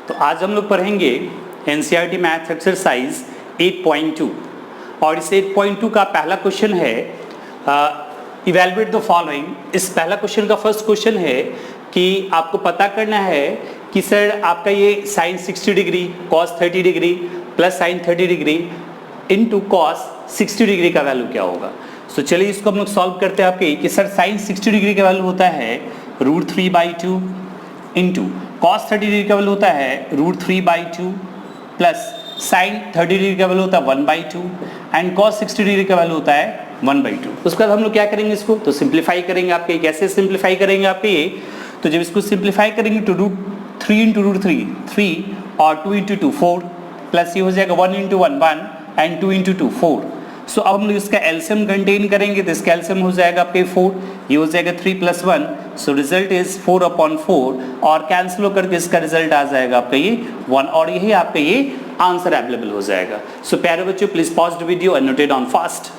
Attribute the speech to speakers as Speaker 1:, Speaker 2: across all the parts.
Speaker 1: तो आज हम लोग पढ़ेंगे एनसीईआरटी मैथ्स एक्सरसाइज 8.2 और इस 8.2 का पहला क्वेश्चन है इवैल्यूएट द फॉलोइंग। इस पहला क्वेश्चन का फर्स्ट क्वेश्चन है कि आपको पता करना है कि सर आपका ये sine 60 degree cos 30 degree plus sine 30 degree into cos 60 degree का वैल्यू क्या होगा। सो चलिए इसको हम लोग सॉल्व करते हैं आपके कि सर साइन 60 डिग्री का वैल्यू होता है √3/2 इंटू कॉस 30 डिग्री का वैल्यू होता है √3/2 प्लस साइन 30 डिग्री का वैल्यू होता है 1/2 एंड कॉस 60 डिग्री का वैल्यू होता है 1/2। उसके बाद हम लोग क्या करेंगे, इसको तो सिंप्लीफाई करेंगे। आपके कैसे सिंप्लीफाई करेंगे आपके ये, तो जब इसको सिंप्लीफाई करेंगे तो √3 इंटू √3 3 और 2 इंटू 2 4 प्लस ये हो जाएगा 1 इंटू 1 1 एंड 2 इंटू 2 4। सो अब हम लोग इसका एलसीएम कंटेन करेंगे तो इसका एलसीएम हो जाएगा आपके 4, ये हो जाएगा 3 + 1, सो रिजल्ट इज 4/4 और कैंसिल होकर के इसका रिजल्ट आ जाएगा आपका ये 1 और यही आपका ये आंसर अवेलेबल हो जाएगा। सो प्यारे बच्चों please pause the video and note it down fast.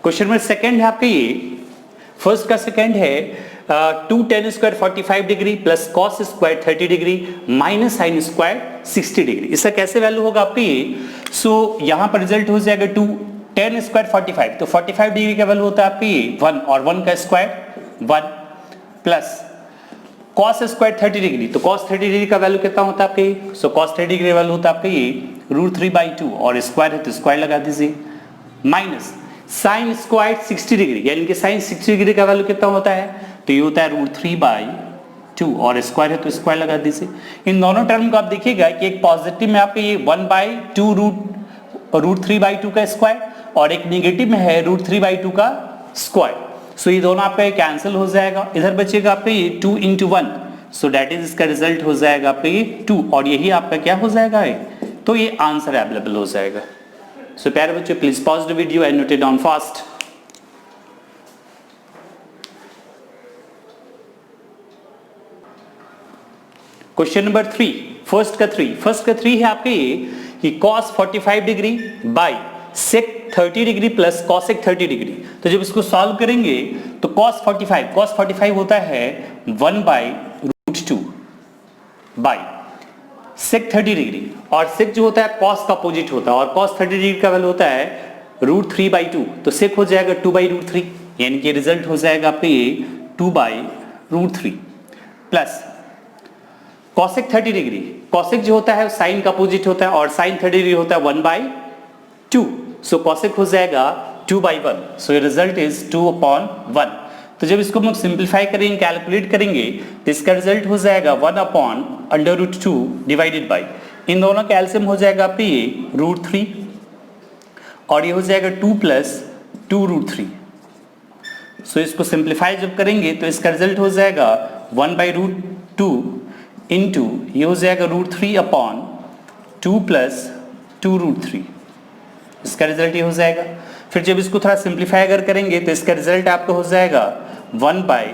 Speaker 1: Question number second है आपका ये, फर्स्ट का सेकंड है 2 tan square 45 degree plus cos square 30 degree minus sine square 60 degree. इसका कैसे वैल्यू होगा आपका ये, सो यहाँ पर रिजल्ट हो जाएगा 2 tan स्क्वायर 45, तो 45 डिग्री का वैल्यू होता है आपका ये 1 और 1 का square 1 plus cos square 30 degree, तो कॉस 30 डिग्री का वैल्यू कितना होता है आपका ये, सो कॉस 30 डिग्री का वैल्यू होता है आपका ये √3/2 और स्क्वायर है तो स्क्वायर लगा दीजिए माइनस साइन स्क्वायर 60 डिग्री, यानी कि साइन 60 डिग्री का वैल्यू कितना होता है, तो ये होता है √3/2 और स्क्वायर है तो स्क्वायर लगा दीजिए। इन दोनों टर्म को आप देखिएगा कि एक पॉजिटिव में आपके ये 1/2 √3/2 का स्क्वायर और एक नेगेटिव में है √3/2 का स्क्वायर। सो ये दोनों आपका कैंसिल हो जाएगा, इधर बचेगा आपका ये 2 × 1, सो दैट इज इसका रिजल्ट हो जाएगा आपका ये 2 और यही आपका क्या हो जाएगा ये, तो ये आंसर अवेलेबल हो जाएगा। सो प्यारे बच्चों please pause the video and note it down fast. Question number 3, first का 3 है आपके ये कि cos 45 degree by sec 30 degree plus cosec 30 degree. तो जब इसको सॉल्व करेंगे तो cos 45 होता है 1/√2 बाई sec 30 डिग्री और sec जो होता है cos का अपोजिट होता है और cos 30 डिग्री का वैल्यू होता है √3/2, तो sec हो जाएगा 2/√3, यानी कि रिजल्ट हो जाएगा आपके ये 2/√3 प्लस cosec 30 डिग्री, cosec जो होता है साइन का अपोजिट होता है और साइन 30 डिग्री होता है 1/2, सो cosec हो जाएगा 2/1, सो रिजल्ट इज 2/1। तो जब इसको हम लोग सिंप्लीफाई करेंगे कैलकुलेट करेंगे तो इसका रिजल्ट हो जाएगा 1/√2 डिवाइडेड बाई, इन दोनों का एलसीएम हो जाएगा आपके ये √3 और ये हो जाएगा 2 + 2√3। सो इसको सिंप्लीफाई जब करेंगे तो इसका रिजल्ट हो जाएगा 1/√2 इंटू ये हो जाएगा √3/2 + 2√3, इसका रिजल्ट ये हो जाएगा। फिर जब इसको थोड़ा सिंप्लीफाई अगर करेंगे तो इसका रिजल्ट आपका हो जाएगा 1/,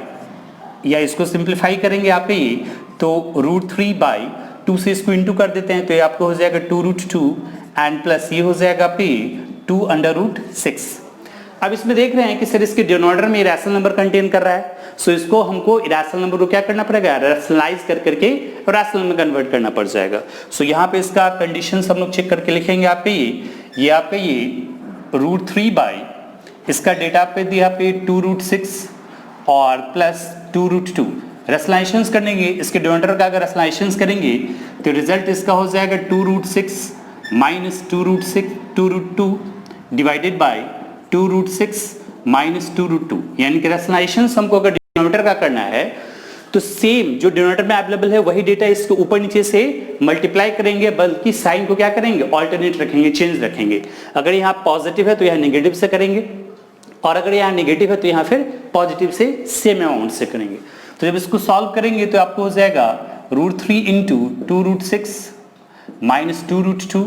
Speaker 1: या इसको सिंप्लीफाई करेंगे आप ये तो √3/2 से इसको इंटू कर देते हैं तो ये आपको हो जाएगा 2√2 एंड प्लस ये हो जाएगा आपकी 2√6। अब इसमें देख रहे हैं कि सर इसके डिनोमिनेटर में इरेशनल नंबर कंटेन कर रहा है, सो इसको हमको इरेशनल नंबर को क्या करना पड़ेगा, रैशनलाइज कर करके रैशनल में कन्वर्ट करना पड़ जाएगा। सो यहाँ पे इसका कंडीशंस हम लोग चेक करके लिखेंगे आपके ये आपका ये √3/, इसका डेटा पे दिया पे 2√6 और प्लस 2√2। रैशनलाइजेशंस करेंगे इसके डिनोमिनेटर का, अगर रैशनलाइजेशंस करेंगे तो रिजल्ट इसका हो जाएगा 2√6 माइनस 2√2 डिवाइडेड बाय 2√6 माइनस 2√2, यानी कि रैशनलाइजेशंस हमको अगर डिनोमिनेटर का करना है तो सेम जो डिनोमिनेटर में अवेलेबल है वही डेटा इसके ऊपर नीचे से मल्टीप्लाई करेंगे, बल्कि साइन को क्या करेंगे ऑल्टरनेट रखेंगे, चेंज रखेंगे। अगर यहाँ पॉजिटिव है तो यहाँ नेगेटिव से करेंगे और अगर यहाँ नेगेटिव है तो यहाँ फिर पॉजिटिव से सेम अमाउंट से करेंगे। तो जब इसको सॉल्व करेंगे तो आपको हो जाएगा √3 इंटू 2√6 माइनस 2√2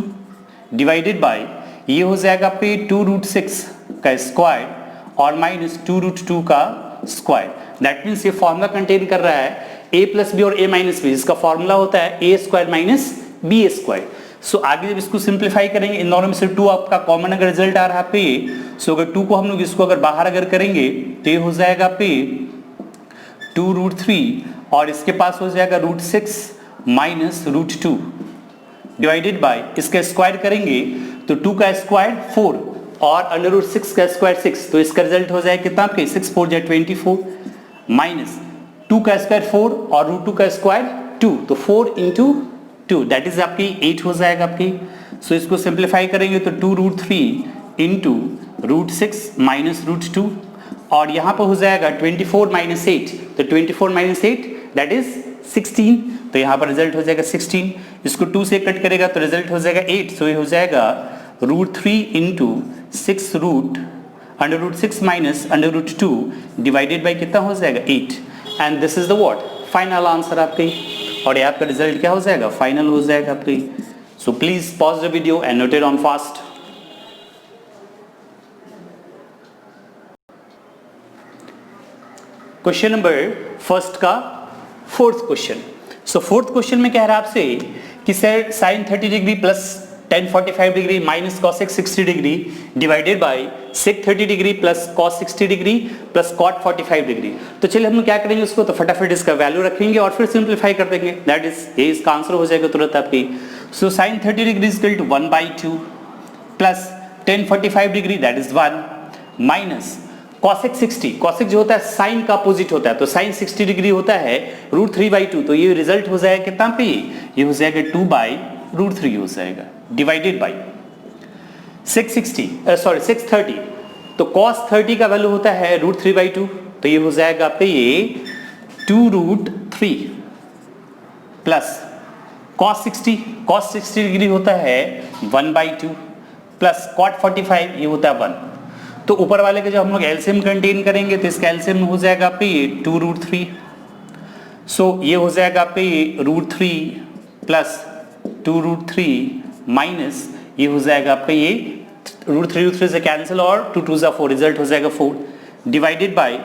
Speaker 1: डिवाइडेड बाई ये हो जाएगा आपके 2√6 का स्क्वायर और माइनस 2√2 का स्क्वायर। दैट मीन्स ये फॉर्मूला कंटेन कर रहा है a + b और a - b, इसका फॉर्मूला होता है a² - b²। सो आगे जब इसको सिंप्लीफाई करेंगे, इन दोनों में से 2 आपका कॉमन अगर रिजल्ट आ रहा है पे, सो अगर 2 को हम लोग इसको अगर बाहर अगर करेंगे तो ये हो जाएगा पे 2√3 और इसके पास हो जाएगा √6 माइनस √2 डिवाइडेड बाय, इसका स्क्वायर करेंगे तो 2 का स्क्वायर 4 और √6 का स्क्वायर 6, तो इसका रिजल्ट हो जाएगा कितना आपके 6 4 जा 24 माइनस 2 का स्क्वायर 4 और √2 का स्क्वायर 2, तो 4 इंटू 2 दैट इज आपकी 8 हो जाएगा आपकी। सो इसको सिंप्लीफाई करेंगे तो 2√3 इंटू √6 माइनस √2 और यहाँ पर हो जाएगा 24 माइनस 8, तो 24 माइनस 8 दैट इज 16, तो यहाँ पर रिजल्ट हो जाएगा 16। इसको 2 से कट करेगा तो रिजल्ट हो जाएगा 8, सो ये हो जाएगा √3 इंटू 6 √6 माइनस √2 डिवाइडेड बाई कितना हो जाएगा 8, and this is the what final answer आपके, और ये आपका रिजल्ट क्या हो जाएगा फाइनल हो जाएगा आपके। So please pause the video and note it on fast. Question number first का fourth question. So fourth question में कह रहा है आपसे कि sir sine 30 degree plus tan 45 degree minus cosec 60 degree divided by sec 30 degree plus cos 60 degree plus cot 45 degree. तो चलिए हम लोग क्या करेंगे, उसको तो फटाफट इसका वैल्यू रखेंगे और फिर सिंप्लीफाई कर देंगे, दैट इज ये इसका आंसर हो जाएगा तुरंत आपकी। So sine 30 degree is equal to 1/2 plus tan 45 degree that is 1 minus cosec 60, cosec जो होता है साइन का अपोजिट होता है, तो साइन 60 डिग्री होता है √3/2, तो ये रिजल्ट हो जाएगा कितना पे, ये हो जाएगा 2/√3 हो जाएगा डिवाइडेड बाई 630, तो cos 30 का वैल्यू होता है √3/2, तो ये हो जाएगा आपका ये 2√3 प्लस cos 60 डिग्री होता है 1/2 प्लस cot 45 ये होता है 1, तो ऊपर वाले के जो हम लोग एलसीएम कंटेन करेंगे तो इसका एलसीएम हो जाएगा आपका ये 2√3, सो ये हो जाएगा आपका ये √3 प्लस 2√3 माइनस ये हो जाएगा आपका ये √3 से कैंसिल और 2 2 4 रिजल्ट हो जाएगा 4 डिवाइडेड बाय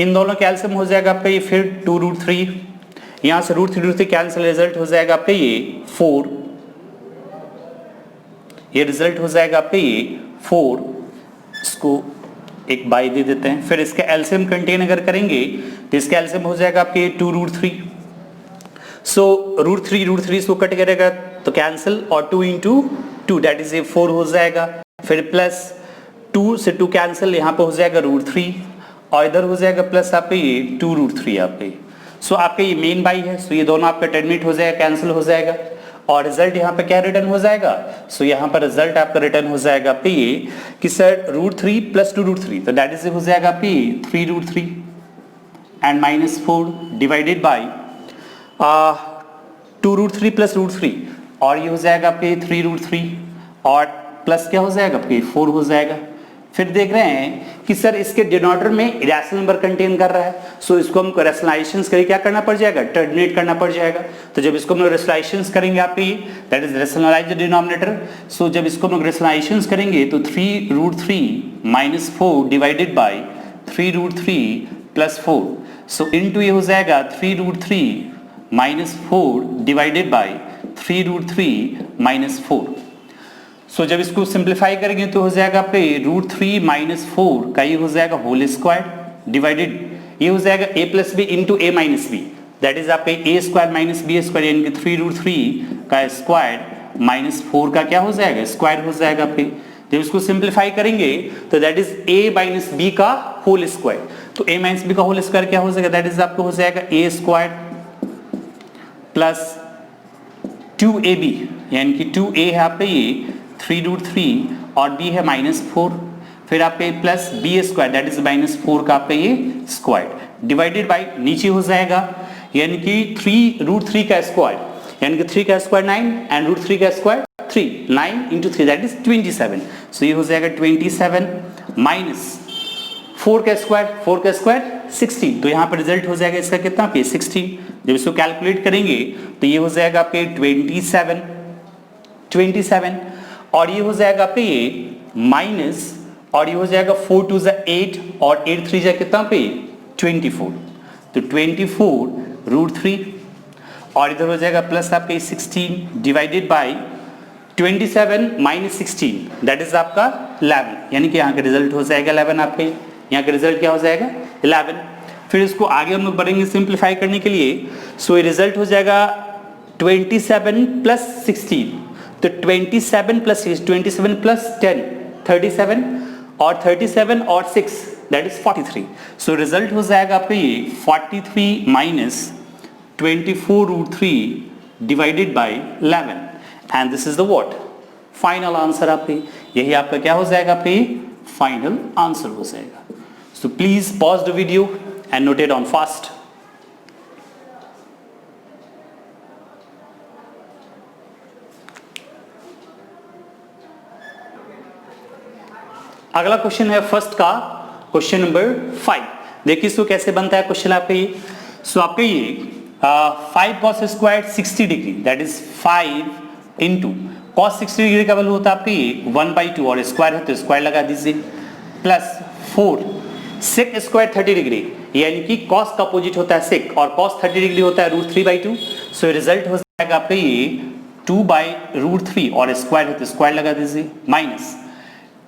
Speaker 1: इन दोनों कैल्शियम हो जाएगा आपका ये फिर 2√3, यहाँ से √3 कैंसिल रिजल्ट हो जाएगा आपका ये 4, ये रिजल्ट हो जाएगा आपका ये 4, इसको एक बाई दे देते हैं, फिर इसका एलसीएम कंटेन अगर करेंगे तो इसका एलसीएम हो जाएगा आपके 2√3, सो √3 इसको कट करेगा तो कैंसिल और 2 इंटू 2 दैट इज 4 हो जाएगा, फिर प्लस 2 से 2 कैंसिल, यहाँ पे हो जाएगा √3 और इधर हो जाएगा प्लस आपके ये 2√3 आपके। सो आपके ये मेन बाई है, सो ये दोनों आपका टर्मिनेट हो जाएगा, कैंसिल हो जाएगा और रिजल्ट यहाँ पे क्या रिटर्न हो जाएगा, सो यहाँ पर रिजल्ट आपका रिटर्न हो जाएगा आपके ये कि सर √3 प्लस 2√3, तो दैट इज हो जाएगा आपके 3√3 and minus 4 divided by 2√3 plus √3 और ये हो जाएगा आपके 3√3 और प्लस क्या हो जाएगा आपके 4 हो जाएगा। फिर देख रहे हैं कि सर इसके डिनोमिनेटर में इरेशनल नंबर कंटेन कर रहा है, सो इसको हमको रैशनलाइजेशंस करके क्या करना पड़ जाएगा, टर्मिनेट करना पड़ जाएगा। तो जब इसको हम लोग रैशनलाइजेशंस करेंगे आपके that is rationalise the denominator, so जब इसको हम लोग रैशनलाइजेशंस करेंगे तो 3√3 minus 4 divided by 3√3 plus 4, so into ये हो जाएगा 3√3 minus 4 divided by 3√3 minus 4। So जब इसको सिंप्लीफाई करेंगे तो हो जाएगा पे √3 माइनस 4 का ये हो जाएगा होल स्क्वायर डिवाइडेड ये हो जाएगा a plus B into a minus B, that is आपके a square minus B square यानी कि 3√3 का स्क्वायर माइनस 4 का क्या हो जाएगा स्क्वायर हो जाएगा आपके। जब इसको सिंप्लीफाई करेंगे तो that is a minus B का होल स्क्वायर, तो a माइनस बी का होल स्क्वायर क्या हो जाएगा, दैट इज आपको हो जाएगा a स्क्वायर प्लस 2ab यानी कि 2a है आपका ये 3√3 और b है माइनस 4, फिर आपका plus b square that is minus 4 का आपका ये स्क्वायर डिवाइडेड बाय नीचे हो जाएगा यानी कि 3√3 का स्क्वायर यानी कि 3 का स्क्वायर 9 एंड √3 का स्क्वायर 3, 9 इंटू 3 दैट इज 27, सो ये हो जाएगा 27 माइनस 4 का स्क्वायर 16, तो यहाँ पर रिजल्ट हो जाएगा इसका कितना पे 16। जब इसको कैलकुलेट करेंगे तो ये हो जाएगा आपके 27 और ये हो जाएगा आपके ये माइनस और ये हो जाएगा 4 2 जा 8 और 8 3 जा कितना पे 24, तो 24 √3 और इधर हो जाएगा प्लस आपके 16 divided by 27 minus 16 that is आपका 11, यानी कि यहाँ का रिजल्ट हो जाएगा 11 आपके, यहाँ का रिजल्ट क्या हो जाएगा 11। फिर इसको आगे हम लोग बढ़ेंगे सिंप्लीफाई करने के लिए। सो ये रिजल्ट हो जाएगा 27 प्लस 16, तो 27 प्लस 10 37 और 37 और 6 दैट इज 43। सो रिजल्ट हो जाएगा आपका ये 43 minus 24√3 divided by 11 and this is the what final answer आपके, यही आपका क्या हो जाएगा आपके फाइनल आंसर हो जाएगा। सो please pause the video and note it on fast. अगला क्वेश्चन है फर्स्ट का क्वेश्चन नंबर 5। देखिए इसको कैसे बनता है क्वेश्चन आपका ये। सो आपका ये 5 cos square 60 degree that is 5 into cos 60 degree का वैल्यू होता है आपका ये 1/2 और स्क्वायर है तो स्क्वायर लगा दीजिए, प्लस 4 sec स्क्वायर 30 डिग्री, यानी कि cos का अपोजिट होता है sec और cos 30 डिग्री होता है √3/2। सो रिजल्ट हो जाएगा आपका ये 2/√3 और स्क्वायर है तो स्क्वायर लगा दीजिए, माइनस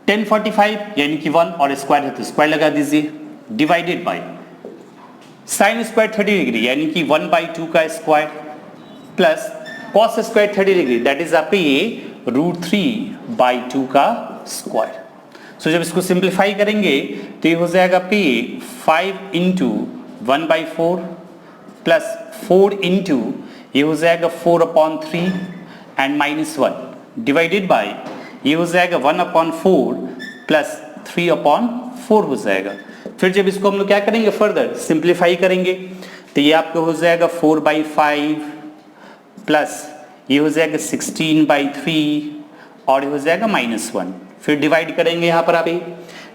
Speaker 1: 1045 यानी कि 1 और स्क्वायर है तो स्क्वायर लगा दीजिए, divided by sine square 30 degree यानी कि 1/2 का square plus cos square 30 degree that is आपके ये √3/2 का स्क्वायर। सो जब इसको सिंप्लीफाई करेंगे तो ये हो जाएगा आपके ये 5 इंटू 1/4 प्लस 4 इंटू ये हो जाएगा 4/3 एंड -1 डिवाइडेड बाई ये हो जाएगा 1/4 प्लस 3/4 हो जाएगा। फिर जब इसको हम लोग क्या करेंगे फर्दर सिंप्लीफाई करेंगे तो ये आपको हो जाएगा 4/5 प्लस ये हो जाएगा 16/3 और ये हो जाएगा -1। फिर डिवाइड करेंगे यहाँ पर आप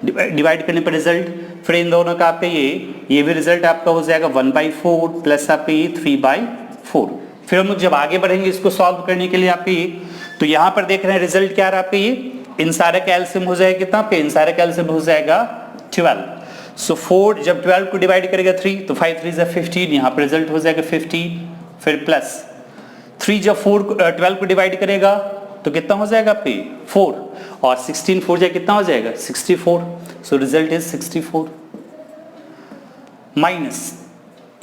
Speaker 1: डिवाइड करने पर रिजल्ट, फिर इन दोनों का आपका ये भी रिजल्ट आपका हो जाएगा 1/4 प्लस आपका ये 3/4। फिर हम लोग जब आगे बढ़ेंगे इसको सॉल्व करने के लिए आपके ये, तो यहाँ पर देख रहे हैं रिजल्ट क्या रहा आपका ये, इन सारे का एलसीएम हो जाएगा कितना पे, इन सारे का एलसीएम हो जाएगा 12। सो 4 जब 12 को डिवाइड करेगा 3 तो 5 3 is 15, यहाँ पर रिजल्ट हो जाएगा 15। फिर प्लस 3 जब 12 को डिवाइड करेगा तो कितना हो जाएगा आपके 4 और 16 4 जाए कितना हो जाएगा 64। सो रिजल्ट इज 64 माइनस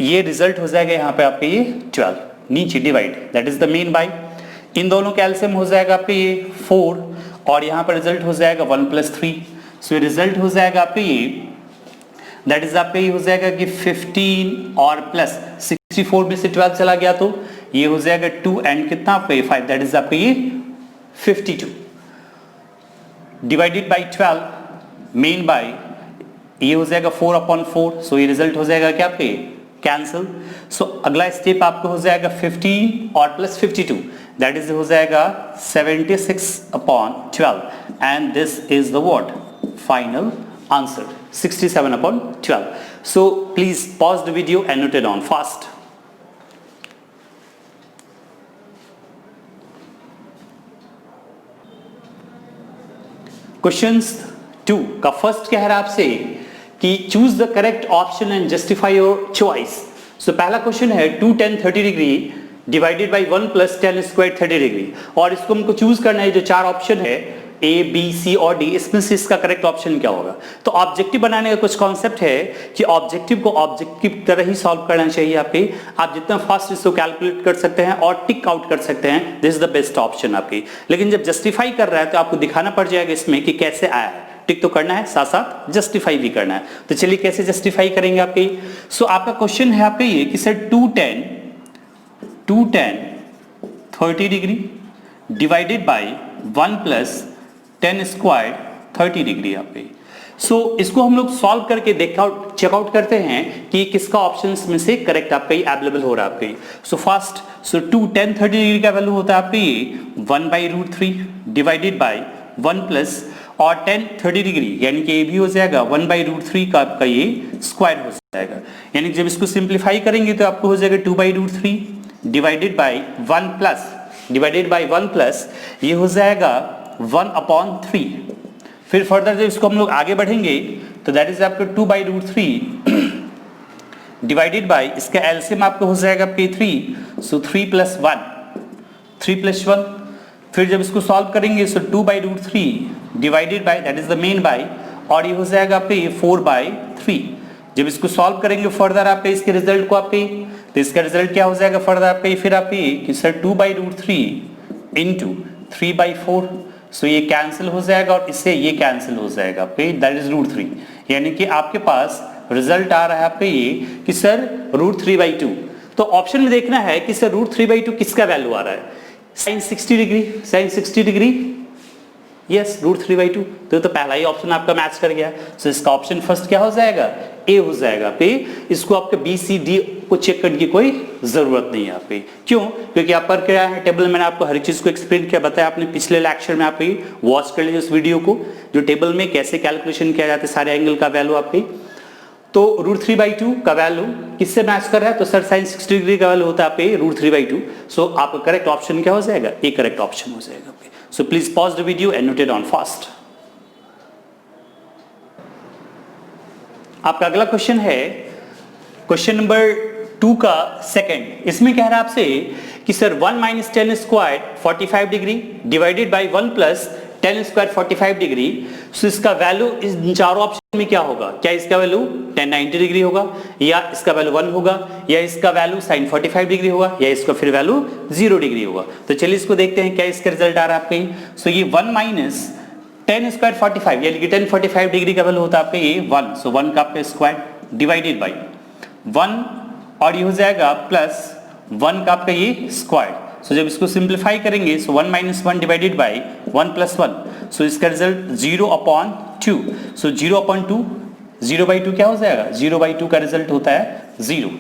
Speaker 1: ये रिजल्ट हो जाएगा यहाँ पे आपके ये 12 नीचे divide that is the main by, इन दोनों का एलसीएम हो जाएगा आपके ये 4 और यहाँ पर रिजल्ट हो जाएगा 1 + 3। सो रिजल्ट हो जाएगा आपके ये दैट इज आपका ये हो जाएगा कि 15 और प्लस 64 में से 12 चला गया तो ये हो जाएगा 2 एंड कितना आपका ये 5 दैट इज आपका ये 52 डिवाइडेड बाई 12 मेन बाई ये हो जाएगा 4/4। सो ये रिजल्ट हो जाएगा क्या आपके कैंसिल। सो अगला स्टेप आपको हो जाएगा 15 और प्लस 52 दैट इज हो जाएगा 76/12 and this is the what final answer 67/12। So please pause the video and note it down fast. Questions 2 का फर्स्ट कह रहा है आपसे कि choose the correct option and justify your choice. So पहला question है 2 tan 30 degree divided by 1 + tan square 30 degree और इसको हमको चूज करना है। जो 4 ऑप्शन है A, B, C और D, इसमें से इसका करेक्ट ऑप्शन क्या होगा। तो ऑब्जेक्टिव बनाने का कुछ कॉन्सेप्ट है कि ऑब्जेक्टिव को ऑब्जेक्टिव की तरह ही सॉल्व करना चाहिए आपके, आप जितना फास्ट इसको कैलकुलेट कर सकते हैं और टिक आउट कर सकते हैं, this is the best option आपकी। लेकिन जब जस्टिफाई कर रहा है तो आपको दिखाना पड़ जाएगा इसमें कि कैसे आया है, टिक तो करना है साथ साथ जस्टिफाई भी करना है। तो चलिए कैसे जस्टिफाई करेंगे आपके। सो आपका क्वेश्चन है आपके ये कि sir 2 tan 30 degree divided by 1 + tan square 30 degree आपके। सो इसको हम लोग सॉल्व करके चेकआउट करते हैं कि किसका ऑप्शंस में से करेक्ट आपका अवेलेबल हो रहा है आपके। सो फर्स्ट 2 tan 30 डिग्री का वैल्यू होता है आपके ये 1/√3 डिवाइडेड बाई 1 प्लस और tan 30 डिग्री यानी कि ये भी हो जाएगा 1/√3 का आपका ये स्क्वायर हो जाएगा। यानी जब इसको सिंप्लीफाई करेंगे तो आपको हो जाएगा 2/√3 डिवाइडेड बाई 1 प्लस ये हो जाएगा 1/3। फिर फर्दर जब इसको हम लोग आगे बढ़ेंगे तो दैट इज आपका 2/√3 डिवाइडेड बाय इसका एलसीएम आपको हो जाएगा आपके 3, सो 3 प्लस 1, 3 प्लस 1, फिर जब इसको सॉल्व करेंगे so 2/√3 divided by that is the main by, और ये हो जाएगा आपके 4/3। जब इसको सॉल्व करेंगे फर्दर आपके इसके रिजल्ट को आपके, तो इसका रिजल्ट क्या हो जाएगा फर्दर आपके, फिर आपके कि सर 2/√3 इंटू 3/4, सो ये कैंसिल हो जाएगा और इससे ये कैंसिल हो जाएगा आपके, दैट इज √3। यानी कि आपके पास रिजल्ट आ रहा है आपके ये कि सर √3/2। तो ऑप्शन में देखना है कि सर √3/2 किसका वैल्यू आ रहा है, sin 60 degree, sin 60 degree, yes √3/2। तो पहला ही ऑप्शन आपका मैच कर गया। सो इसका ऑप्शन फर्स्ट क्या हो जाएगा, ए हो जाएगा पे। इसको आपके बी सी डी को चेक करने की कोई जरूरत नहीं है आपके, क्यों, क्योंकि आप पर क्या है टेबल, मैंने आपको हर चीज को एक्सप्लेन किया, बताया आपने पिछले लेक्चर में, आपके वॉच कर लीजिए उस वीडियो को, जो टेबल में कैसे कैलकुलेशन किया जाता है सारे एंगल का वैल्यू आपके। तो √3/2 का वैल्यू किससे मैच कर रहा है, तो सर sin 60 डिग्री का वैल्यू होता है आपके √3/2। सो आपका करेक्ट ऑप्शन क्या हो जाएगा, ए करेक्ट ऑप्शन हो जाएगा आपके। So please pause the video and note it down fast. आपका अगला क्वेश्चन है क्वेश्चन नंबर 2 का सेकंड। इसमें कह रहा है आपसे कि sir 1 - 10 square 45 degree divided by 1 + 10 square 45 degree. So इसका वैल्यू इन चारों ऑप्शन में क्या होगा, क्या इसका वैल्यू tan 90 डिग्री होगा, या इसका वैल्यू 1 होगा, या इसका वैल्यू sin 45 डिग्री होगा, या इसका फिर वैल्यू 0 डिग्री होगा। तो चलिए इसको देखते हैं क्या इसका रिजल्ट आ रहा है आपके। सो ये 1 - 10 स्क्वायर 45, यानी कि tan 45 डिग्री का वैल्यू होता है आपके ये 1, सो 1 का आपका स्क्वायर डिवाइडेड बाई 1, और ये हो जाएगा प्लस 1 का आपका ये स्क्वायर। सो जब इसको सिंप्लीफाई करेंगे सो 1 - 1 डिवाइडेड बाई 1 + 1, सो इसका रिजल्ट 0/2। सो 0/2, 0/2 क्या हो जाएगा, 0/2 का रिजल्ट होता है 0।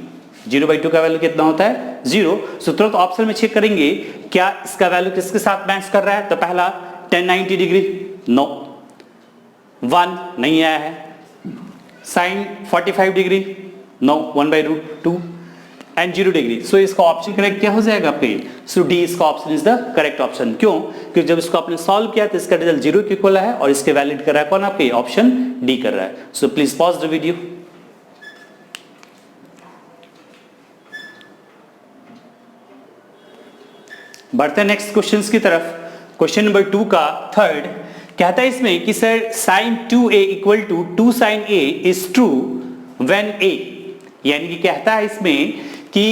Speaker 1: 0/2 का वैल्यू कितना होता है 0। सो तुरंत ऑप्शन में चेक करेंगे क्या इसका वैल्यू किसके साथ मैच कर रहा है, तो पहला tan 90 डिग्री, नो, 1 नहीं आया है, sin 45 degree, no, 1/√2 and 0 degree. So इसका ऑप्शन करेक्ट क्या हो जाएगा आपके, सो डी इसका option is the correct option. क्यों, क्योंकि जब इसको आपने सॉल्व किया तो इसका रिजल्ट 0 के इक्वल है, और इसके वैलिड कर रहा है कौन, आपके ऑप्शन डी कर रहा है। सो प्लीज पॉज द वीडियो। बढ़ते हैं नेक्स्ट क्वेश्चंस की तरफ। क्वेश्चन नंबर 2 का थर्ड कहता है इसमें कि sir sin 2a = 2 sin a is true when a, यानी कि कहता है इसमें कि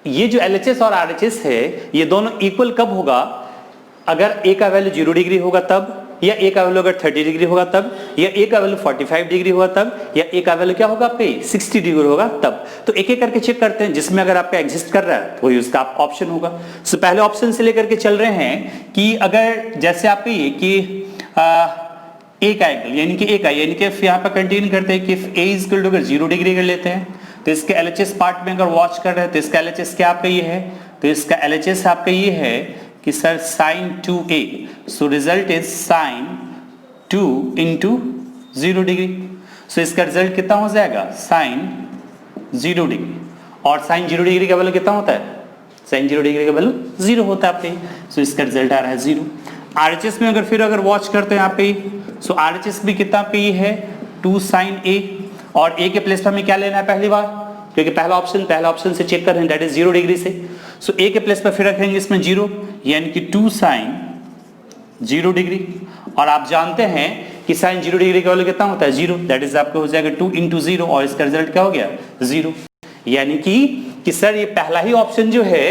Speaker 1: ये जो LHS और RHS है ये दोनों इक्वल कब होगा, अगर a का वैल्यू 0 डिग्री होगा तब, या a का वैल्यू अगर 30 डिग्री होगा तब, या a का वैल्यू 45 डिग्री होगा तब, या a का वैल्यू क्या होगा आपके 60 डिग्री होगा तब। तो एक एक करके चेक करते हैं, जिसमें अगर आपका एग्जिस्ट कर रहा है तो वही उसका ऑप्शन होगा। सो पहले ऑप्शन से लेकर के चल रहे हैं कि अगर जैसे आपके ये कि a का एंगल यानी कि a का, यानी कि यहाँ पर कंटिन्यू करते हैं कि a = अगर 0 डिग्री कर लेते हैं तो इसके LHS पार्ट में अगर वॉच कर रहे हैं तो इसका LHS क्या आपका ये है, तो इसका LHS आपका ये है कि sir sin 2a, so result is sin 2 × 0 degree. So इसका रिजल्ट कितना हो जाएगा, sin 0 डिग्री, और sin 0 डिग्री का वैल्यू कितना होता है, sin 0 डिग्री का वैल्यू 0 होता है आपके। सो इसका रिजल्ट आ रहा है 0। RHS में अगर वॉच करते हैं यहाँ पे, सो RHS भी कितना पे है 2 sin a, और a के प्लेस पर हमें क्या लेना है पहली बार, क्योंकि पहला ऑप्शन से चेक कर रहे हैं दैट इज 0 डिग्री से। सो a के प्लेस पर फिर रखेंगे इसमें 0, यानी कि 2 sin 0 डिग्री, और आप जानते हैं कि sin 0 डिग्री का वैल्यू कितना होता है 0, दैट इज आपको हो जाएगा 2 × 0, और इसका रिजल्ट क्या हो गया 0। यानी कि सर ये पहला ही ऑप्शन जो है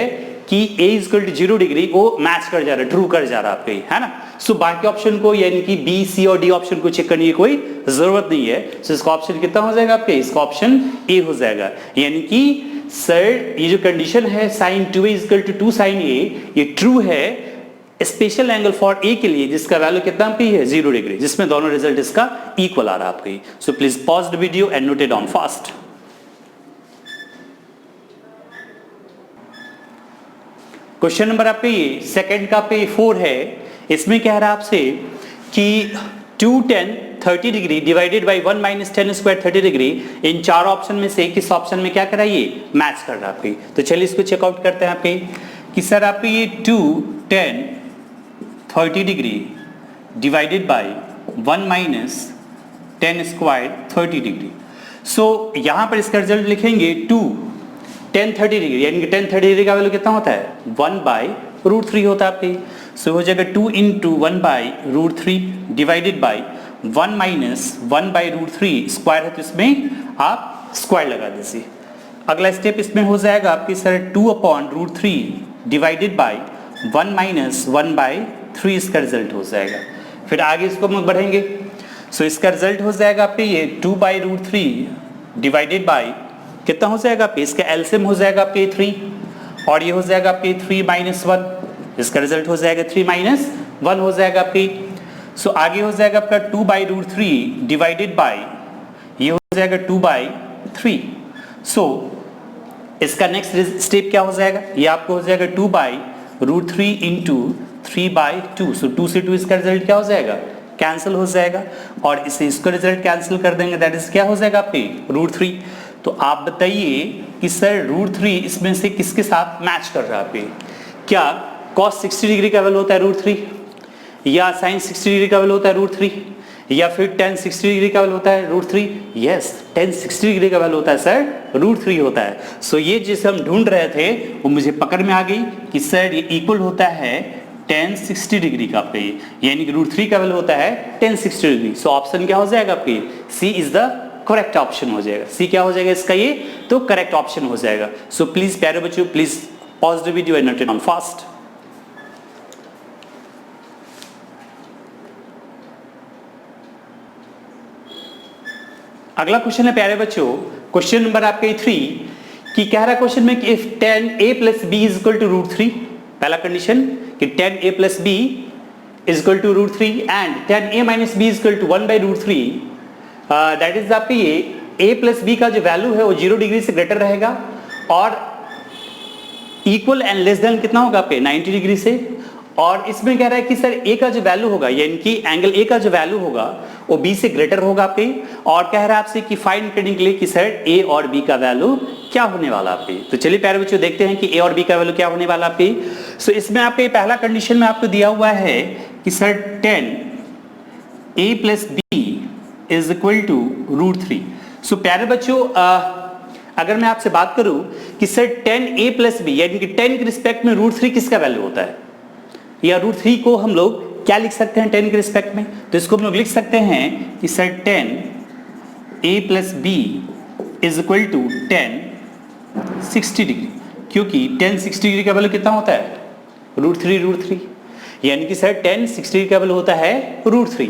Speaker 1: कि a = 0 डिग्री वो मैच कर जा रहा है, ट्रू कर जा रहा है आपके, है ना। सो बाकी ऑप्शन को यानी कि बी सी और डी ऑप्शन को चेक करने की कोई जरूरत नहीं है। सो इसका ऑप्शन कितना हो जाएगा आपके, इसका ऑप्शन ए हो जाएगा। यानी कि सर ये जो कंडीशन है sin 2a = 2 sin a, ये ट्रू है स्पेशल एंगल फॉर a के लिए जिसका वैल्यू कितना पे है 0 डिग्री, जिसमें दोनों रिजल्ट इसका इक्वल आ रहा है आपके। So please pause the video and note it down fast. Question number आपके ये सेकंड का पे 4 है। इसमें कह रहा है आपसे कि 2 tan 30 degree divided by 1 - 10 square 30 degree, इन चार ऑप्शन में से किस ऑप्शन में क्या कराइए मैच कर रहा है आपके। तो चलिए इसको चेकआउट करते हैं आपके कि सर आपके ये 2 tan 30 degree divided by 1 - 10 square 30 degree. So यहाँ पर इसका रिजल्ट लिखेंगे 2 tan 30 डिग्री, यानी कि tan 30 डिग्री का वैल्यू कितना होता है 1/√3 होता है आपके। सो हो जाएगा 2 × 1/√3 डिवाइडेड बाई 1 - 1/√3 स्क्वायर है, तो इसमें आप स्क्वायर लगा दीजिए। अगला स्टेप इसमें हो जाएगा आपकी सर 2/√3 डिवाइडेड बाई 1 - 1/3 इसका रिजल्ट हो जाएगा। फिर आगे इसको हम बढ़ेंगे। सो इसका रिजल्ट हो जाएगा आपके ये 2/√3 डिवाइडेड बाई कितना हो जाएगा आपके, इसका एलसीएम हो जाएगा आपके 3 और ये हो जाएगा आपके 3 - 1, इसका रिजल्ट हो जाएगा 3 - 1 हो जाएगा आपके। सो आगे हो जाएगा आपका 2/√3 डिवाइडेड बाई ये हो जाएगा 2/3। सो इसका नेक्स्ट स्टेप क्या हो जाएगा, ये आपको हो जाएगा 2/√3 × 3/2। सो 2 से 2 इसका रिजल्ट क्या हो जाएगा, कैंसिल हो जाएगा, और इसे इसका रिजल्ट कैंसिल कर देंगे, दैट इज क्या हो जाएगा आपके √3। तो आप बताइए कि सर √3 इसमें से किसके साथ मैच कर रहा है आपके, क्या cos 60 डिग्री का वैल्यू होता है √3, या sin 60 डिग्री का वैल्यू होता है √3, या फिर tan 60 डिग्री का वैल्यू होता है √3? यस, tan 60 डिग्री का वैल्यू होता है सर √3 होता है। सो ये जिसे हम ढूंढ रहे थे वो मुझे पकड़ में आ गई कि सर ये इक्वल होता है tan 60 डिग्री का आपका, ये यानी कि √3 का वैल्यू होता है tan 60 डिग्री। सो ऑप्शन क्या हो जाएगा आपके, सी इज द करेक्ट ऑप्शन हो जाएगा। सी क्या हो जाएगा इसका, ये तो करेक्ट ऑप्शन हो जाएगा। सो प्लीज प्यारे बच्चों, please pause the video and note it down fast. अगला क्वेश्चन है प्यारे बच्चों, क्वेश्चन नंबर आपके 3 कि कह रहा है क्वेश्चन में कि if tan a + b is equal to √3, पहला कंडीशन कि tan a + b is equal to √3 and tan a - b is equal to 1/√3, that is आपके ये a + b का जो वैल्यू है वो 0 डिग्री से ग्रेटर रहेगा और इक्वल एंड लेस देन कितना होगा आपके 90 डिग्री से। और इसमें कह रहा है कि सर a का जो वैल्यू होगा, यानी कि एंगल a का जो वैल्यू होगा वो b से ग्रेटर होगा आपके, और कह रहा है आपसे कि फाइंड करने के लिए कि सर a और b का वैल्यू क्या होने वाला आपके। तो चलिए प्यारे बच्चों देखते हैं कि a और b का वैल्यू क्या होने वाला आपके। सो इसमें आपके पहला कंडीशन में आपको दिया हुआ है कि sir tan a + b is equal to √3। So प्यारे बच्चों अगर मैं आपसे बात करूं कि सर tan a + b यानी कि 10 के रिस्पेक्ट में √3 किसका वैल्यू होता है, या √3 को हम लोग क्या लिख सकते हैं 10 के रिस्पेक्ट में, तो इसको हम लोग लिख सकते हैं कि sir tan a + b is equal to tan 60 degree, क्योंकि tan 60 डिग्री का वैल्यू कितना होता है √3, यानी कि सर tan 60 डिग्री का वैल्यू होता है √3।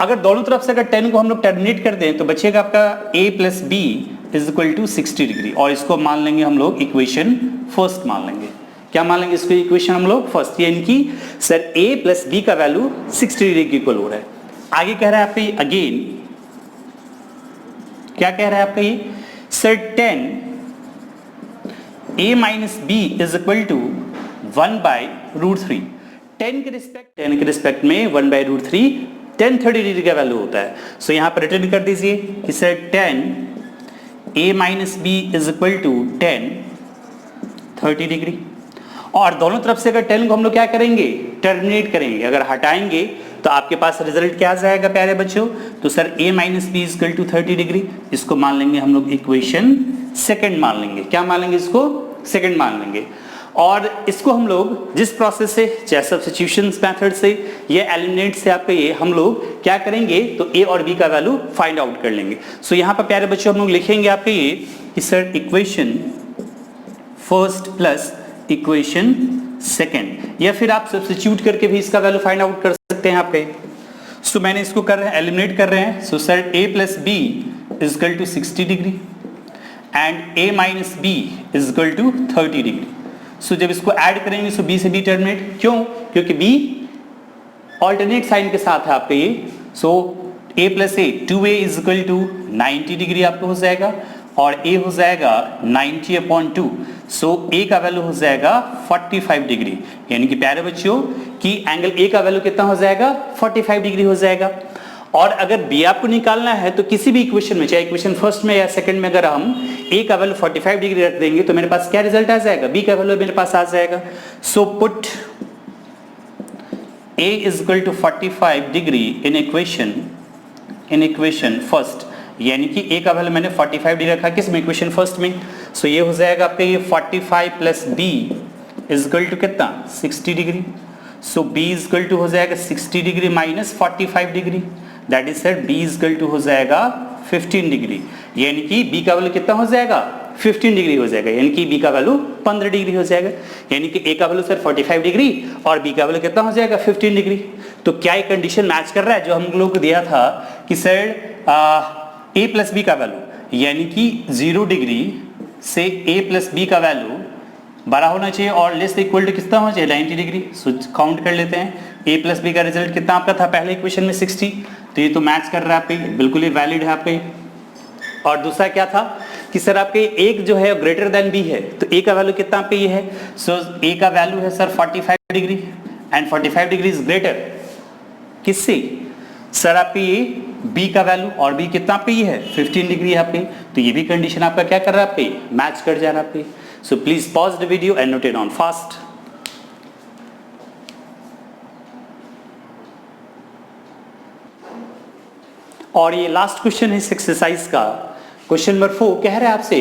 Speaker 1: अगर दोनों तरफ से अगर 10 को हम लोग टर्मिनेट कर दें तो बचेगा आपका a + b is equal to 60 degree, और इसको मान लेंगे हम लोग इक्वेशन फर्स्ट मान लेंगे। क्या मान लेंगे इसको इक्वेशन हम लोग फर्स्ट, यानी कि सर a + b का वैल्यू 60 डिग्री के इक्वल हो रहा है। आगे कह रहा है आपका ये अगेन, क्या कह रहा है आपका ये, sir tan a - b is equal to 1/√3। 10 के रिस्पेक्ट में 1/√3 tan 30 डिग्री का वैल्यू होता है। सो यहाँ पर रिटर्न कर दीजिए कि sir tan a - b is equal to tan 30 degree, और दोनों तरफ से अगर 10 को हम लोग क्या करेंगे टर्मिनेट करेंगे, अगर हटाएंगे तो आपके पास रिजल्ट क्या आ जाएगा प्यारे बच्चों, तो sir a - b is equal to 30 degree, इसको मान लेंगे हम लोग इक्वेशन सेकंड मान लेंगे। क्या मान लेंगे इसको, सेकंड मान लेंगे। और इसको हम लोग जिस प्रोसेस से, चाहे सब्स्टिट्यूशन मेथड से या एलिमिनेट से आपका ये हम लोग क्या करेंगे तो a और b का वैल्यू फाइंड आउट कर लेंगे। सो यहाँ पर प्यारे बच्चों हम लोग लिखेंगे आपके ये कि sir equation first plus equation second, या फिर आप सब्स्टिट्यूट करके भी इसका वैल्यू फाइंड आउट कर सकते हैं आपके। सो मैंने इसको कर रहे हैं एलिमिनेट कर रहे हैं। So sir a + b is equal to 60 degree and a - b is equal to 30 degree. So जब इसको ऐड करेंगे सो b से b टर्मिनेट, क्यों, क्योंकि b ऑल्टरनेट साइन के साथ है आपका ये। So a + a 2a is equal to 90 degree आपको हो जाएगा, और a हो जाएगा 90/2। सो a का वैल्यू हो जाएगा 45 डिग्री, यानी कि प्यारे बच्चों कि एंगल a का वैल्यू कितना हो जाएगा 45 डिग्री हो जाएगा। और अगर b आपको निकालना है तो किसी भी इक्वेशन में, चाहे इक्वेशन फर्स्ट में या सेकंड में, अगर हम a का वैल्यू 45 डिग्री रख देंगे तो मेरे पास क्या रिजल्ट आ जाएगा, b का वैल्यू मेरे पास आ जाएगा। So put a is equal to 45 degree in equation first, यानी कि ए का वैल्यू मैंने 45 डिग्री रखा किस में, इक्वेशन फर्स्ट में। सो ये हो जाएगा आपका ये 45 plus B is equal to कितना 60 degree. So B is equal to हो जाएगा 60 degree minus 45 degree, that is set B is equal to हो जाएगा 15 डिग्री, यानी कि बी का वैल्यू कितना हो जाएगा 15 डिग्री हो जाएगा, यानी कि बी का वैल्यू 15 डिग्री हो जाएगा, यानी कि ए का वैल्यू सर 45 डिग्री और बी का वैल्यू कितना हो जाएगा 15 डिग्री। तो क्या ये कंडीशन मैच कर रहा है जो हम लोग को दिया था कि सर ए प्लस बी का वैल्यू यानी कि 0 डिग्री से ए प्लस बी का वैल्यू बड़ा होना चाहिए और लेस इक्वल टू कितना होना चाहिए 90 डिग्री। सो काउंट कर लेते हैं, ए प्लस बी का रिजल्ट कितना आपका था पहले इक्वेशन में 60, तो ये तो मैच कर रहा है आपके, बिल्कुल ही वैलिड है आपके। और दूसरा क्या था कि सर आपके एक जो है ग्रेटर देन बी है, तो ए का वैल्यू कितना आपके ये है, सो ए का वैल्यू है sir 45 degree and 45 degree is greater किससे, सर आपके ये बी का वैल्यू, और बी कितना आपके ये है 15 डिग्री यहाँ पे, तो ये भी कंडीशन आपका क्या कर रहा है आपके मैच कर जा रहा है आपके। So please pause the video and note it on fast. और ये लास्ट क्वेश्चन है इस एक्सरसाइज का, क्वेश्चन नंबर 4 कह रहा है आपसे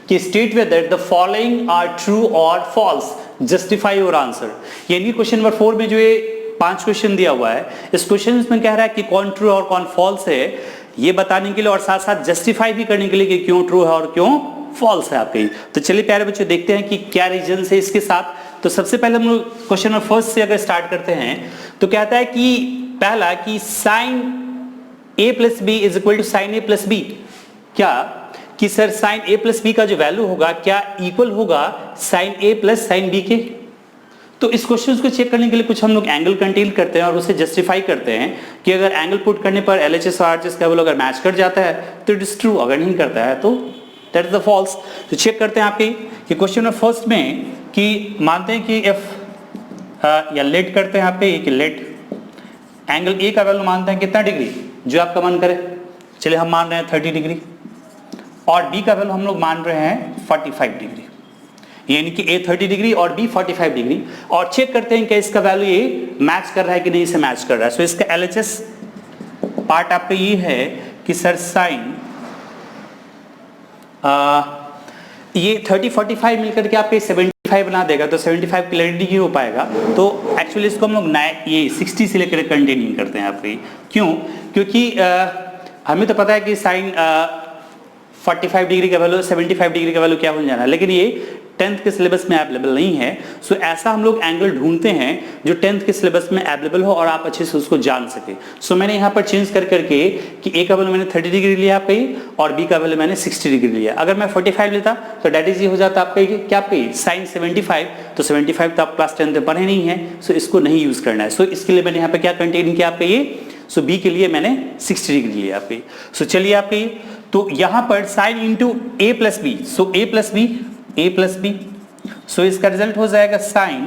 Speaker 1: कि state whether the following are true और फॉल्स, जस्टिफाई योर आंसर। यानी क्वेश्चन नंबर 4 में जो ये 5 क्वेश्चन दिया हुआ है, इस क्वेश्चन में कह रहा है कि कौन ट्रू और कौन फॉल्स है, ये बताने के लिए और साथ साथ जस्टिफाई भी करने के लिए कि क्यों ट्रू है और क्यों फॉल्स है आपके। तो चलिए प्यारे बच्चों देखते हैं कि क्या रीजन है इसके साथ। तो सबसे पहले हम लोग क्वेश्चन नंबर फर्स्ट से अगर स्टार्ट करते हैं तो कहता है कि पहला कि sine A plus B is equal to sine A plus B, क्या कि sir sine A plus B का जो वैल्यू होगा क्या इक्वल होगा sine A plus sine B के। तो इस क्वेश्चन को चेक करने के लिए कुछ हम लोग एंगल कंटील करते हैं और उसे जस्टिफाई करते हैं कि अगर एंगल पुट करने पर LHS और RHS का वैल्यू अगर मैच कर जाता है तो इट इज ट्रू, अगर नहीं करता है तो दैट इज द फॉल्स। तो चेक करते हैं आपके कि क्वेश्चन नंबर फर्स्ट में कि मानते हैं कि एफ या लेट करते हैं आपके कि लेट एंगल ए का वैल्यू मानते हैं कितना डिग्री जो आपका मन करे, चलिए हम मान रहे हैं 30 डिग्री और बी का वैल्यू हम लोग मान रहे हैं 45 डिग्री, यानी कि ए 30 डिग्री और बी 45 डिग्री, और चेक करते हैं कि इसका वैल्यू ये मैच कर रहा है कि नहीं से मैच कर रहा है। सो इसका LHS पार्ट आपका ये है कि सर साइन ये 30 45 मिलकर के आपके 75 बना देगा, तो 75 क्लियरली नहीं हो पाएगा, तो एक्चुअली इसको हम लोग ये 60 से लेकर कंटिन्यू करते हैं आपके। क्यों, क्योंकि हमें तो पता है कि साइन 45 डिग्री का वैल्यू 75 डिग्री का वैल्यू क्या हो जाना है, लेकिन ये 10th के सिलेबस में अवेलेबल नहीं है। सो ऐसा हम लोग एंगल ढूंढते हैं जो 10th के सिलेबस में अवेलेबल हो और आप अच्छे से उसको जान सके। सो मैंने यहाँ पर चेंज कर करके कि ए का वैल्यू मैंने 30 डिग्री लिया आपका और बी का वैल्यू मैंने 60 डिग्री लिया। अगर मैं 45 लेता तो डेट इज ये हो जाता आपका क्या आपका साइन 75, तो 75 तो आप क्लास 10 में पढ़े नहीं है, सो इसको नहीं यूज करना है। सो इसके लिए मैंने यहाँ पे क्या कंटेन किया आपका ये, सो बी के लिए मैंने 60 डिग्री लिया आपके। सो चलिए आपके तो यहाँ पर साइन इंटू ए प्लस बी, सो ए प्लस बी, सो इसका रिजल्ट हो जाएगा साइन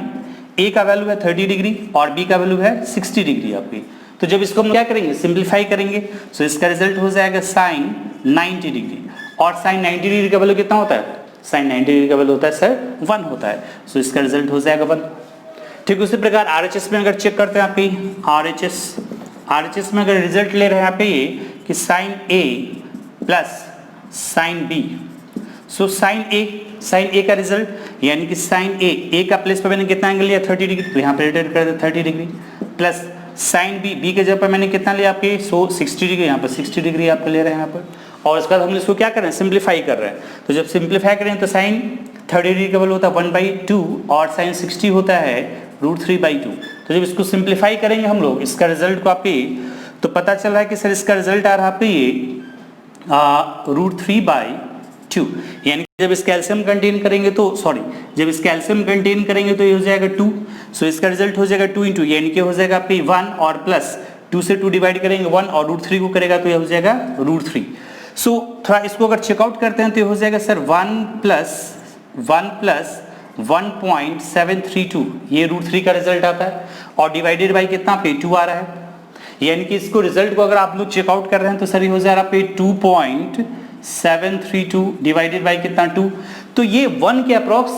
Speaker 1: ए का वैल्यू है 30 डिग्री और बी का वैल्यू है 60 डिग्री आपकी। तो जब इसको हम क्या करेंगे सिंप्लीफाई करेंगे, सो इसका रिजल्ट हो जाएगा साइन 90 डिग्री, और साइन 90 डिग्री का वैल्यू कितना होता है, साइन 90 डिग्री का वैल्यू होता है सर 1 होता है। सो इसका रिजल्ट हो जाएगा 1। ठीक उसी प्रकार RHS में अगर चेक करते हैं आपकी RHS में अगर रिजल्ट ले रहे हैं आप ये कि sine A plus sine B, so sine A का रिजल्ट यानी कि साइन ए का प्लेस पर मैंने कितना एंगल लिया 30 डिग्री, तो यहाँ पे रोटेट कर दे 30 डिग्री, प्लस साइन बी के जगह पर मैंने कितना लिया आपके 60 डिग्री, यहाँ पर 60 डिग्री आपको ले रहे हैं यहाँ पर, और उसके बाद हम इसको क्या कर रहे हैं सिंप्लीफाई कर रहे हैं। तो जब सिंप्लीफाई करें तो साइन 30 डिग्री का वैल्यू होता है 1/2 और साइन 60 होता है √3/2। तो जब इसको सिंप्लीफाई करेंगे हम लोग इसका रिजल्ट को आपके, तो पता चल रहा है कि सर इसका रिजल्ट आ रहा है आपके ये √3/2, यानी जब इसका एलसीएम कंटेन करेंगे तो जब इसका एलसीएम कंटेन करेंगे तो ये हो जाएगा 2, सो इसका रिजल्ट हो जाएगा 2 इंटू यानी कि हो जाएगा आपके 1 और प्लस 2 से 2 डिवाइड करेंगे 1 और √3 को करेगा तो ये हो जाएगा √3। सो थोड़ा इसको अगर चेकआउट करते हैं तो ये हो जाएगा सर 1 प्लस 1.732, ये √3 का रिजल्ट आता है, और डिवाइडेड बाई कितना पे 2 आ रहा है, यानी कि इसको रिजल्ट को अगर आप लोग चेकआउट कर रहे हैं तो सर ये हो जाएगा पे 2.732 डिवाइडेड बाई कितना 2, तो ये 1 के अप्रॉक्स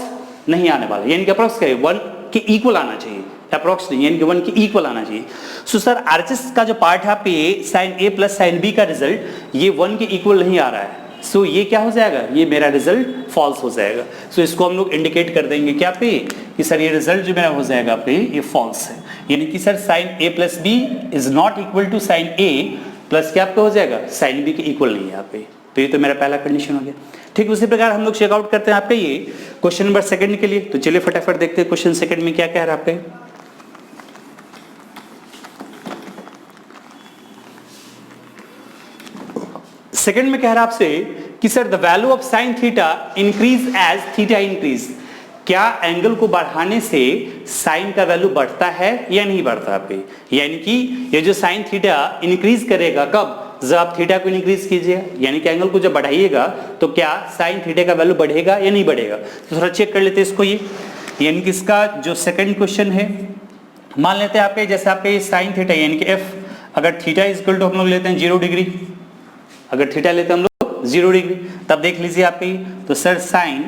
Speaker 1: नहीं आने वाला, यानी कि अप्रॉक्स क्या है 1 के इक्वल आना चाहिए, अप्रोक्सीमेटली यानी कि 1 के इक्वल आना चाहिए। सो सर आरएचएस का जो पार्ट है यहाँ पे sign A plus sine B का रिजल्ट ये 1 के इक्वल नहीं आ रहा है, सो ये क्या हो जाएगा, ये मेरा रिजल्ट फॉल्स हो जाएगा। सो इसको हम लोग इंडिकेट कर देंगे क्या पे कि सर ये रिजल्ट जो मेरा हो जाएगा पे ये फॉल्स है, यानी कि sir sine A plus B is not equal to sine A plus क्या पे हो जाएगा, साइन बी के इक्वल नहीं है यहाँ पे। तो ये तो मेरा पहला कंडीशन हो गया। ठीक उसी प्रकार हम लोग चेकआउट करते हैं आपके ये क्वेश्चन नंबर सेकंड के लिए। तो चलिए फटाफट देखते हैं क्वेश्चन सेकंड में क्या कह रहा है आपके। सेकंड में कह रहा है आपसे कि sir the value of sine theta increase as theta increase, क्या एंगल को बढ़ाने से साइन का वैल्यू बढ़ता है या नहीं बढ़ता पे, यानी कि ये जो साइन थीटा इंक्रीज करेगा कब, जब आप थीटा को इंक्रीज कीजिए, यानी कि एंगल को जब बढ़ाइएगा तो क्या साइन थीटा का वैल्यू बढ़ेगा या नहीं बढ़ेगा। तो थोड़ा चेक कर लेते हैं इसको, ये यानी कि इसका जो सेकंड क्वेश्चन है, मान लेते हैं आपके जैसे आपके साइन थीटा यानी कि एफ, अगर थीटा इज इक्वल टू हम लोग लेते हैं 0 डिग्री, अगर थीटा लेते हैं हम लोग 0 डिग्री, तब देख लीजिए आपके तो सर साइन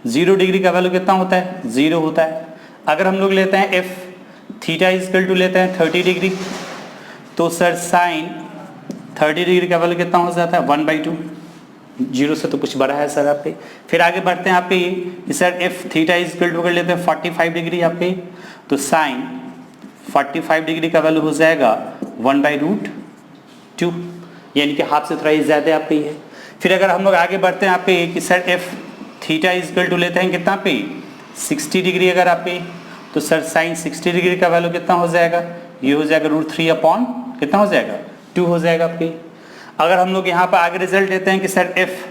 Speaker 1: 0 डिग्री का वैल्यू कितना होता है, 0 होता है। अगर हम लोग लेते हैं if theta is equal to लेते हैं 30 डिग्री, तो सर साइन 30 डिग्री का वैल्यू कितना हो जाता है 1/2, 0 से तो कुछ बड़ा है सर आपके। फिर आगे बढ़ते हैं आपके ये sir F theta is equal to लेते हैं 45 डिग्री आपके, तो साइन 45 डिग्री का वैल्यू हो जाएगा 1/√2, यानी कि हाफ से थोड़ा ही ज्यादा आपके है। फिर अगर हम लोग आगे बढ़ते हैं आपके कि sir F theta is equal to लेते हैं कितना पे 60 डिग्री, अगर आप पे तो सर साइन 60 डिग्री का वैल्यू कितना हो जाएगा, ये हो जाएगा √3 अपॉन कितना हो जाएगा 2 हो जाएगा आपके। अगर हम लोग यहाँ पर आगे रिजल्ट लेते हैं कि sir F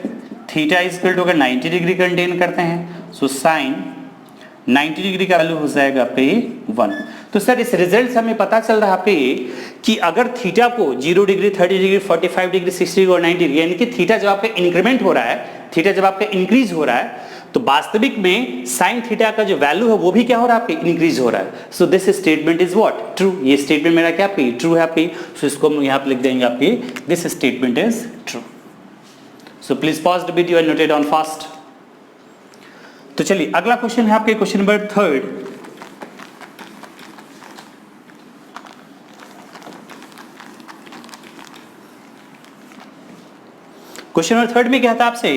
Speaker 1: theta is equal to अगर 90 डिग्री कंटेन करते हैं, सो साइन 90 डिग्री का वैल्यू हो जाएगा पे 1। तो सर इस रिजल्ट से हमें पता चल रहा है पे कि अगर थीटा को 0 डिग्री 30 डिग्री 45 डिग्री 60 डिग्री और 90 डिग्री, यानी कि थीटा जब आपका इंक्रीमेंट हो रहा है, थीटा जब आपका इंक्रीज हो रहा है, तो वास्तविक में साइन थीटा का जो वैल्यू है वो भी क्या हो रहा है आपके इंक्रीज हो रहा है। So this statement is what, true. ये स्टेटमेंट मेरा क्या पे ट्रू है आपके, सो इसको हम यहाँ पे लिख देंगे आपके this statement is true. So please pause the video and note it down fast. तो चलिए अगला क्वेश्चन है आपके question number third. Question number third में क्या था आपसे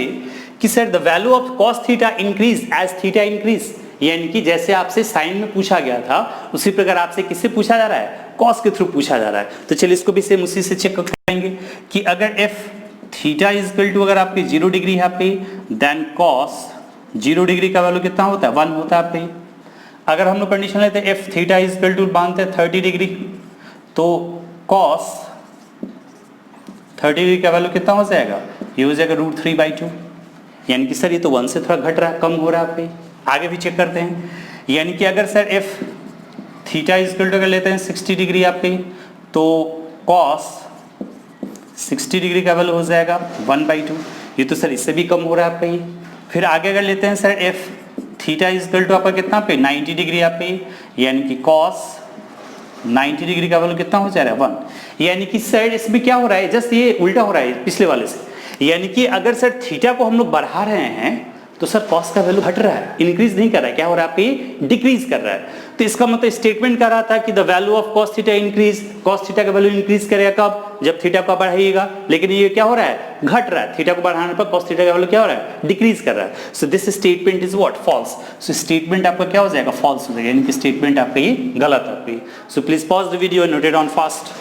Speaker 1: कि sir the value of cos theta increase as theta increase, यानी कि जैसे आपसे साइन में पूछा गया था उसी प्रकार आपसे किससे पूछा जा रहा है, कॉस के थ्रू पूछा जा रहा है। तो चलिए इसको भी सेम उसी से चेक करेंगे कि अगर if theta is equal to अगर आपके 0 डिग्री है पे, देन कॉस 0 डिग्री का वैल्यू कितना होता है 1 होता है पे। अगर हम लोग कंडीशन लेते हैं if theta is equal to मानते हैं 30 डिग्री, तो कॉस 30 डिग्री का वैल्यू कितना हो जाएगा, ये हो जाएगा √3/2, यानी कि सर ये तो 1 से थोड़ा घट रहा है, कम हो रहा है पे। आगे भी चेक करते हैं, यानी कि अगर sir F theta is equal to अगर लेते हैं 60 डिग्री आप पे, तो कॉस 60 डिग्री का वैल्यू हो जाएगा 1/2, ये तो सर इससे भी कम हो रहा है पे। फिर आगे अगर लेते हैं sir F theta is equal to आपका कितना पे 90 डिग्री आप पे, यानी कि कॉस 90 डिग्री का वैल्यू कितना हो जा रहा है 1, यानी कि सर इसमें क्या हो रहा है, जस्ट ये उल्टा हो रहा है पिछले वाले से। यानी कि अगर सर थीटा को हम लोग बढ़ा रहे हैं तो सर कॉस का वैल्यू घट रहा है, इंक्रीज नहीं कर रहा है, क्या हो रहा है पे डिक्रीज कर रहा है। तो इसका मतलब स्टेटमेंट कर रहा था कि the value of cos theta increase, cos theta का वैल्यू इंक्रीज करेगा कब, जब थीटा को बढ़ाइएगा, लेकिन ये क्या हो रहा है घट रहा है, थीटा को बढ़ाने पर कॉस थीटा का वैल्यू क्या हो रहा है डिक्रीज कर रहा है। So this statement is what false. So statement आपका क्या हो जाएगा फॉल्स हो जाएगा, यानी कि स्टेटमेंट आपका ये गलत है आपका। सो please pause the video and note it down fast.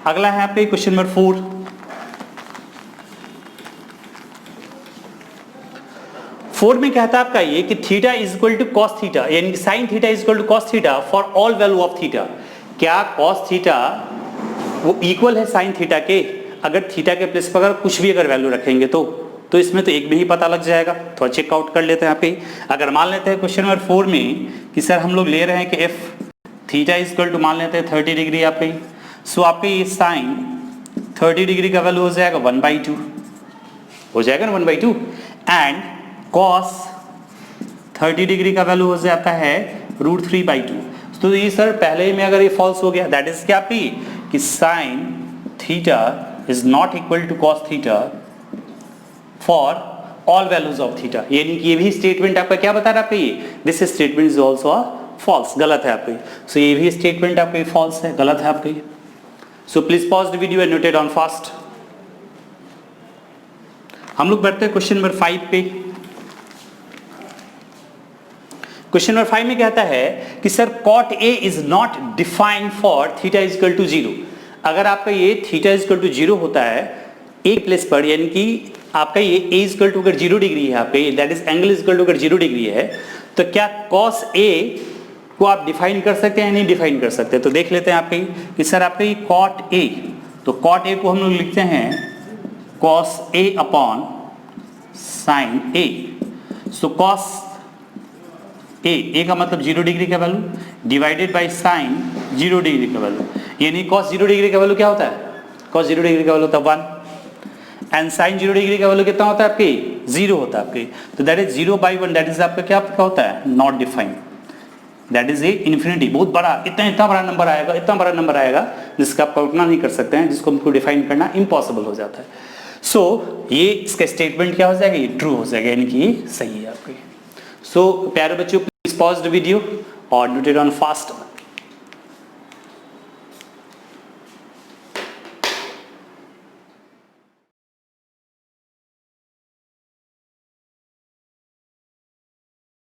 Speaker 1: अगला है आपका क्वेश्चन नंबर 4। फोर में कहता है आपका ये कि theta is equal to cos theta, यानी कि sine theta is equal to cos theta for all value of theta. क्या कॉस थीटा वो इक्वल है साइन थीटा के, अगर थीटा के प्लेस पर अगर कुछ भी अगर वैल्यू रखेंगे तो इसमें तो एक में ही पता लग जाएगा। थोड़ा चेकआउट कर लेते हैं यहाँ पे। अगर मान लेते हैं क्वेश्चन नंबर 4 में कि सर हम लोग ले रहे हैं कि F theta is equal to मान लेते हैं 30 डिग्री यहाँ पे, सो आपके ये साइन 30 डिग्री का वैल्यू हो जाएगा 1/2 हो जाएगा ना 1/2, एंड cos 30 डिग्री का वैल्यू हो जाता है √3/2। तो ये सर पहले में अगर ये फॉल्स हो गया, दैट इज क्या पी कि sine theta is not equal to cos theta for all values of theta, यानी कि ये भी स्टेटमेंट आपका क्या बता रहा है आपका ये, this statement is also false, गलत है आपका। सो ये भी स्टेटमेंट आपका फॉल्स है, गलत है आपका ये। सो please pause the video and note it on fast. हम लोग बढ़ते हैं क्वेश्चन नंबर 5 पे। क्वेश्चन नंबर 5 में कहता है कि sir cot A is not defined for theta is equal to 0। अगर आपका ये थीटा इज इक्वल टू 0 होता है ए प्लेस पर, यानी कि आपका ये a इज इक्वल टू अगर 0 डिग्री है आपका ये, that is angle is equal to अगर 0 डिग्री है, तो क्या cos A को आप डिफाइन कर सकते हैं या नहीं डिफाइन कर सकते? तो देख लेते हैं आपके कि सर आपका ये cot A, तो cot A को हम लोग लिखते हैं cos A upon sin A। So cos ए का मतलब 0 डिग्री का value divided by sine 0 degree का वैल्यू, यानी cos 0 डिग्री का वैल्यू क्या होता है? cos 0 डिग्री का वैल्यू होता है 1 एंड sin 0 डिग्री का वैल्यू कितना होता है आपके? 0 होता है आपके। तो that is 0 by 1, that is आपका क्या होता है? Not defined, that is a infinity, बहुत बड़ा, इतना बड़ा नंबर आएगा, इतना बड़ा नंबर आएगा जिसका आप कल्पना नहीं कर सकते हैं, जिसको हमको डिफाइन करना इम्पॉसिबल हो जाता है। सो ये इसका स्टेटमेंट क्या हो जाएगा? ये ट्रू हो जाएगा, यानी कि सही है आपके। सो प्यारे बच्चों, प्लीज पॉज द वीडियो और नोट इट ऑन फास्ट।